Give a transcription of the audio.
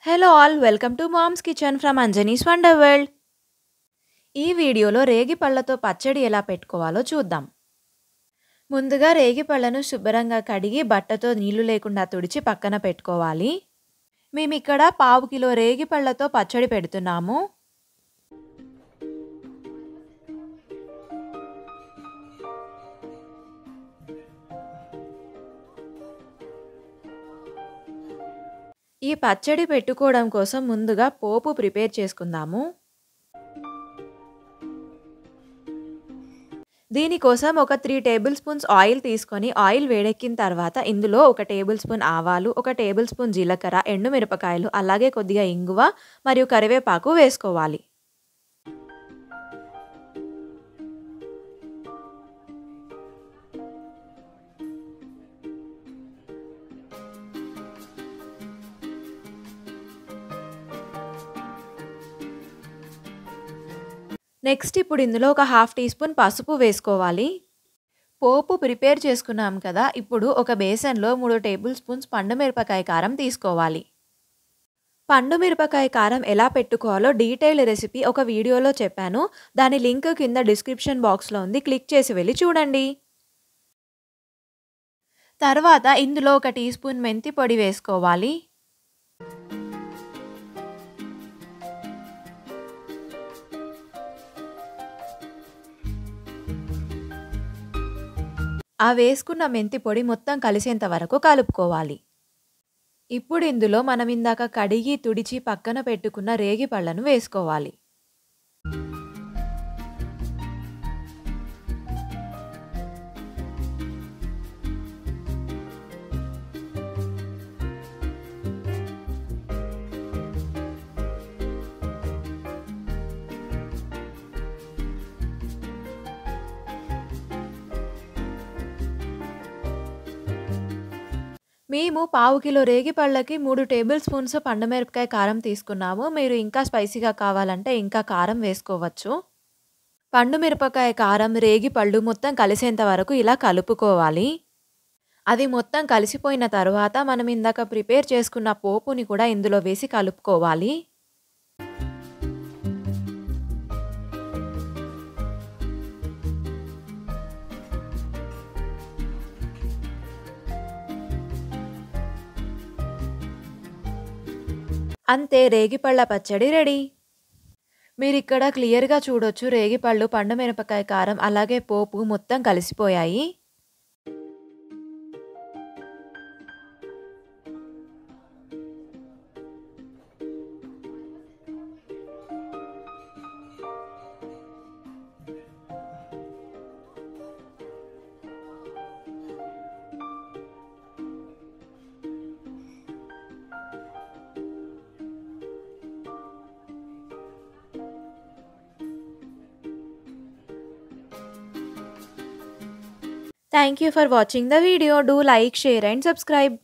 Hello all welcome to mom's kitchen from Anjani's wonder world. ఈ వీడియోలో రేగి పళ్ళతో పచ్చడి ఎలా పెట్టుకోవాలో చూద్దాం. ముందుగా రేగి పళ్ళను శుభ్రంగా కడిగి బట్టతో నీళ్లు లేకుండా తుడిచి పక్కన పెట్టుకోవాలి. మేమిక్కడ 1/2 కిలో రేగి పళ్ళతో పచ్చడి పెడుతున్నాము. ఈ పచ్చడి పెట్టుకోవడం కోసం ముందుగా పోపు ప్రిపేర్ చేసుకుందాము. దీనికోసం ఒక 3 టేబుల్ స్పూన్స్ ఆయిల్ తీసుకొని ఆయిల్ వేడెక్కిన తర్వాత ఇందులో 1 టేబుల్ స్పూన్ ఆవాలు, 1 టేబుల్ స్పూన్ జీలకర్ర, ఎండుమిరపకాయలు, అలాగే కొద్దిగా ఇంగువ మరియు కరివేపాకు వేసుకోవాలి. నెక్స్ట్ ఇప్పుడు ఇందులో ఒక 1/2 టీ స్పూన్ పసుపు వేసుకోవాలి. పోపు ప్రిపేర్ చేసుకున్నాం కదా, ఇప్పుడు ఒక బేసన్లో 3 టేబుల్ స్పూన్స్ పండుమిరపకాయ కారం తీసుకోవాలి. పండుమిరపకాయ కారం ఎలా పెట్టుకోవాలో డీటెయిల్డ్ రెసిపీ ఒక వీడియోలో చెప్పాను. దాని లింక్ కింద డిస్క్రిప్షన్ బాక్స్లో ఉంది, క్లిక్ చేసి వెళ్ళి చూడండి. తర్వాత ఇందులో 1 టీ స్పూన్ మెంతి పొడి వేసుకోవాలి. ఆ వేసుకున్న మెంతి పొడి మొత్తం కలిసేంత వరకు కలుపుకోవాలి. ఇప్పుడు ఇందులో మనం ఇందాక కడిగి తుడిచి పక్కన పెట్టుకున్న రేగి పళ్ళను వేసుకోవాలి. మేము 1/2 కిలో రేగి పళ్ళకి 3 టేబుల్ స్పూన్స్ పండుమిరపకాయ కారం తీసుకున్నాము. మీరు ఇంకా స్పైసీగా కావాలంటే ఇంకా కారం వేసుకోవచ్చు. పండుమిరపకాయ కారం, రేగి పళ్ళు మొత్తం కలిసేంత వరకు ఇలా కలుపుకోవాలి. అది మొత్తం కలిసిపోయిన తర్వాత మనం ఇందాక ప్రిపేర్ చేసుకున్న పోపుని కూడా ఇందులో వేసి కలుపుకోవాలి. అంతే, రేగిపళ్ళ పచ్చడి రెడీ. మీరిక్కడ క్లియర్‌గా చూడొచ్చు, రేగిపళ్ళు, పండుమిరపకాయ కారం అలాగే పోపు మొత్తం కలిసిపోయాయి. Thank you for watching the video. Do like, share and subscribe.